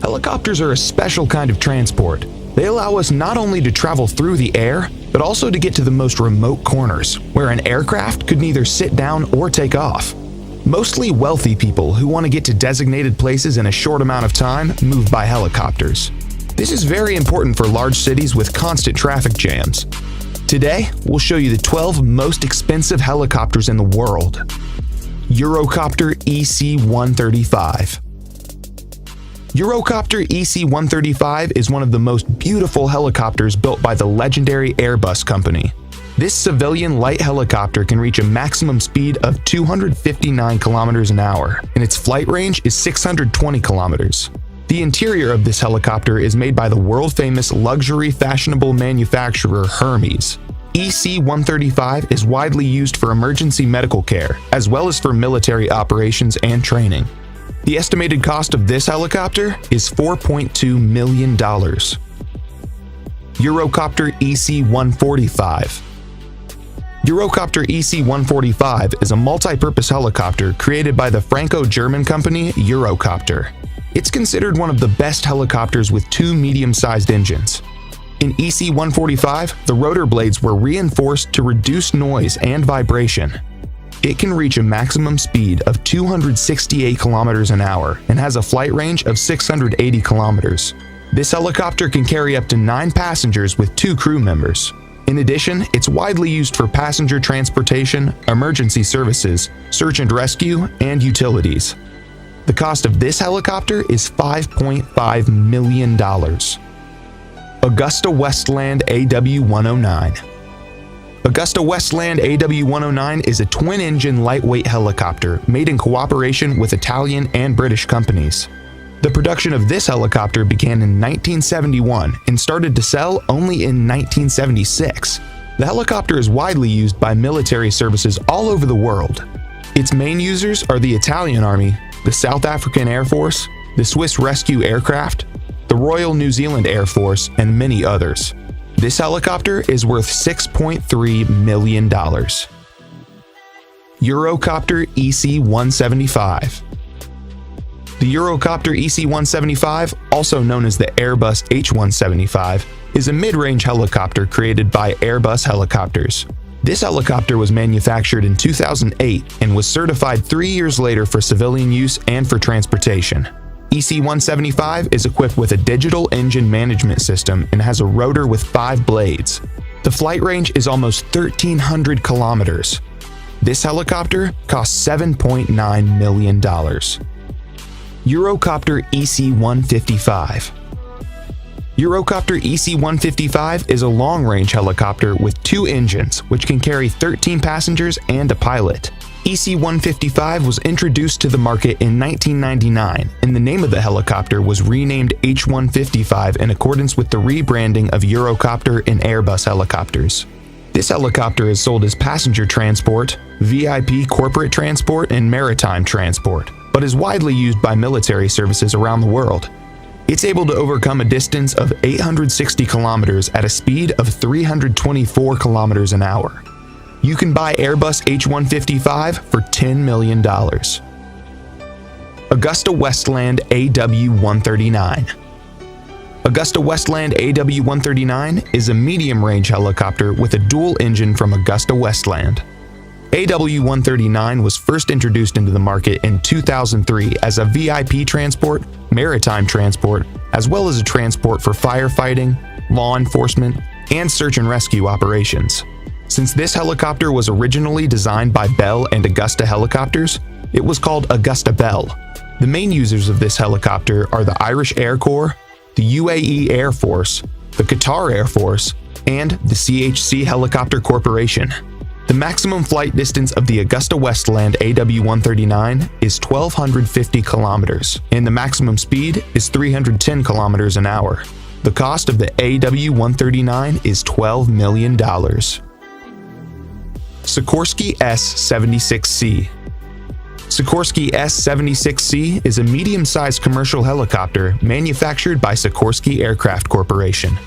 Helicopters are a special kind of transport. They allow us not only to travel through the air, but also to get to the most remote corners, where an aircraft could neither sit down or take off. Mostly wealthy people who want to get to designated places in a short amount of time move by helicopters. This is very important for large cities with constant traffic jams. Today, we'll show you the 12 most expensive helicopters in the world. Eurocopter EC-135. Eurocopter EC-135 is one of the most beautiful helicopters built by the legendary Airbus company. This civilian light helicopter can reach a maximum speed of 259 kilometers an hour, and its flight range is 620 kilometers. The interior of this helicopter is made by the world-famous luxury fashionable manufacturer Hermes. EC-135 is widely used for emergency medical care, as well as for military operations and training. The estimated cost of this helicopter is $4.2 million. Eurocopter EC-145. Eurocopter EC-145 is a multi-purpose helicopter created by the Franco-German company Eurocopter. It's considered one of the best helicopters with two medium-sized engines. In EC-145, the rotor blades were reinforced to reduce noise and vibration. It can reach a maximum speed of 268 kilometers an hour and has a flight range of 680 kilometers. This helicopter can carry up to 9 passengers with 2 crew members. In addition, it's widely used for passenger transportation, emergency services, search and rescue, and utilities. The cost of this helicopter is $5.5 million. AgustaWestland AW109. AgustaWestland AW109 is a twin-engine lightweight helicopter made in cooperation with Italian and British companies. The production of this helicopter began in 1971 and started to sell only in 1976. The helicopter is widely used by military services all over the world. Its main users are the Italian Army, the South African Air Force, the Swiss Rescue Aircraft, the Royal New Zealand Air Force, and many others. This helicopter is worth $6.3 million. Eurocopter EC-175. The Eurocopter EC-175, also known as the Airbus H-175, is a mid-range helicopter created by Airbus Helicopters. This helicopter was manufactured in 2008 and was certified 3 years later for civilian use and for transportation. EC-175 is equipped with a digital engine management system and has a rotor with 5 blades. The flight range is almost 1,300 kilometers. This helicopter costs $7.9 million. Eurocopter EC-155. Eurocopter EC-155 is a long-range helicopter with 2 engines, which can carry 13 passengers and a pilot. EC-155 was introduced to the market in 1999, and the name of the helicopter was renamed H-155 in accordance with the rebranding of Eurocopter and Airbus helicopters. This helicopter is sold as passenger transport, VIP corporate transport, and maritime transport, but is widely used by military services around the world. It's able to overcome a distance of 860 kilometers at a speed of 324 kilometers an hour. You can buy Airbus H-155 for $10 million. AgustaWestland AW139. AgustaWestland AW139 is a medium-range helicopter with a dual engine from AgustaWestland. AW139 was first introduced into the market in 2003 as a VIP transport, maritime transport, as well as a transport for firefighting, law enforcement, and search and rescue operations. Since this helicopter was originally designed by Bell and Augusta Helicopters, it was called Augusta Bell. The main users of this helicopter are the Irish Air Corps, the UAE Air Force, the Qatar Air Force, and the CHC Helicopter Corporation. The maximum flight distance of the AgustaWestland AW139 is 1,250 kilometers, and the maximum speed is 310 kilometers an hour. The cost of the AW139 is $12 million. Sikorsky S-76C. Sikorsky S-76C is a medium-sized commercial helicopter manufactured by Sikorsky Aircraft Corporation.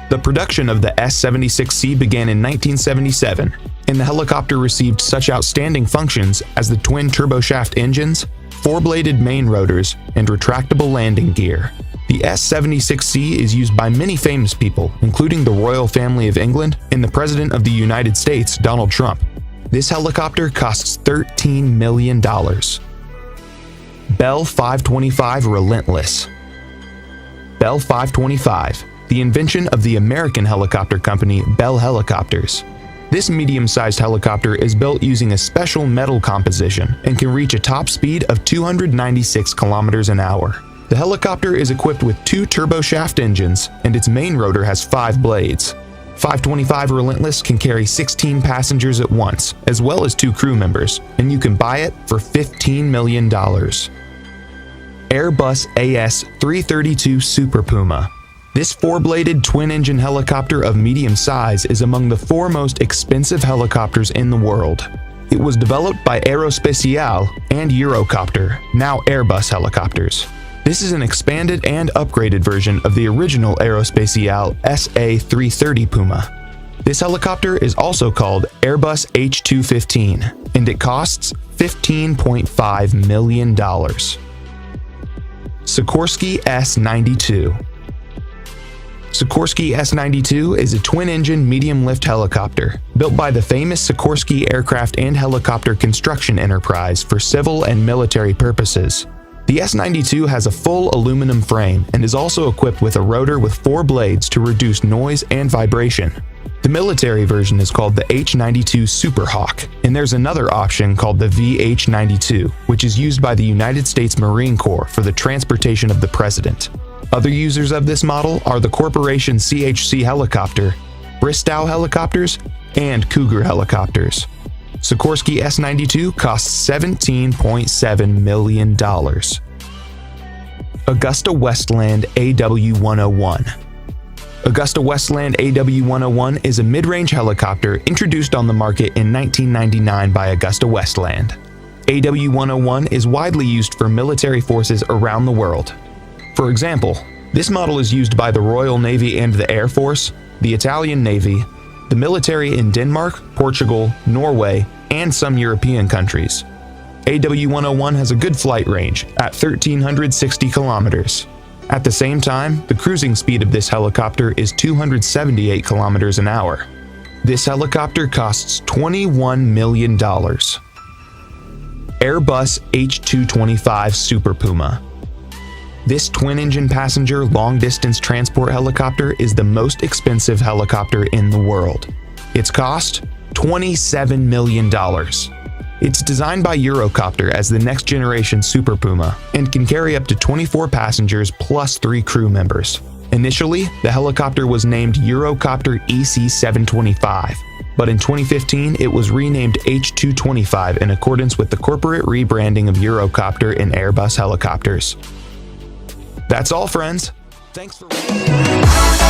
The production of the S-76C began in 1977, and the helicopter received such outstanding functions as the twin turboshaft engines, 4-bladed main rotors, and retractable landing gear. The The S-76C is used by many famous people, including the royal family of England and the President of the United States, Donald Trump. This helicopter costs $13 million. Bell 525 Relentless. Bell 525, the invention of the American helicopter company Bell Helicopters. This medium-sized helicopter is built using a special metal composition and can reach a top speed of 296 kilometers an hour. The helicopter is equipped with 2 turboshaft engines, and its main rotor has 5 blades. 525 Relentless can carry 16 passengers at once, as well as 2 crew members, and you can buy it for $15 million. Airbus AS-332 Super Puma. This 4-bladed twin-engine helicopter of medium size is among the 4 most expensive helicopters in the world. It was developed by Aerospatiale and Eurocopter, now Airbus helicopters. This is an expanded and upgraded version of the original Aerospatiale SA-330 Puma. This helicopter is also called Airbus H215, and it costs $15.5 million. Sikorsky S-92. Sikorsky S-92 is a twin-engine medium-lift helicopter built by the famous Sikorsky Aircraft and Helicopter Construction Enterprise for civil and military purposes. The S-92 has a full aluminum frame and is also equipped with a rotor with 4 blades to reduce noise and vibration. The military version is called the H-92 Super Hawk, and there's another option called the VH-92, which is used by the United States Marine Corps for the transportation of the president. Other users of this model are the Corporation CHC helicopter, Bristow helicopters, and Cougar helicopters. Sikorsky S-92 costs $17.7 million. Augusta Westland AW101. Augusta Westland AW101 is a mid-range helicopter introduced on the market in 1999 by Augusta Westland. AW101 is widely used for military forces around the world. For example, this model is used by the Royal Navy and the Air Force, the Italian Navy, the military in Denmark, Portugal, Norway, and some European countries. AW101 has a good flight range at 1,360 kilometers. At the same time, the cruising speed of this helicopter is 278 kilometers an hour. This helicopter costs $21 million. Airbus H225 Super Puma. This twin-engine passenger long-distance transport helicopter is the most expensive helicopter in the world. Its cost? $27 million. It's designed by Eurocopter as the next-generation Super Puma and can carry up to 24 passengers plus 3 crew members. Initially, the helicopter was named Eurocopter EC-725, but in 2015 it was renamed H225 in accordance with the corporate rebranding of Eurocopter and Airbus helicopters. That's all, friends. Thanks for watching.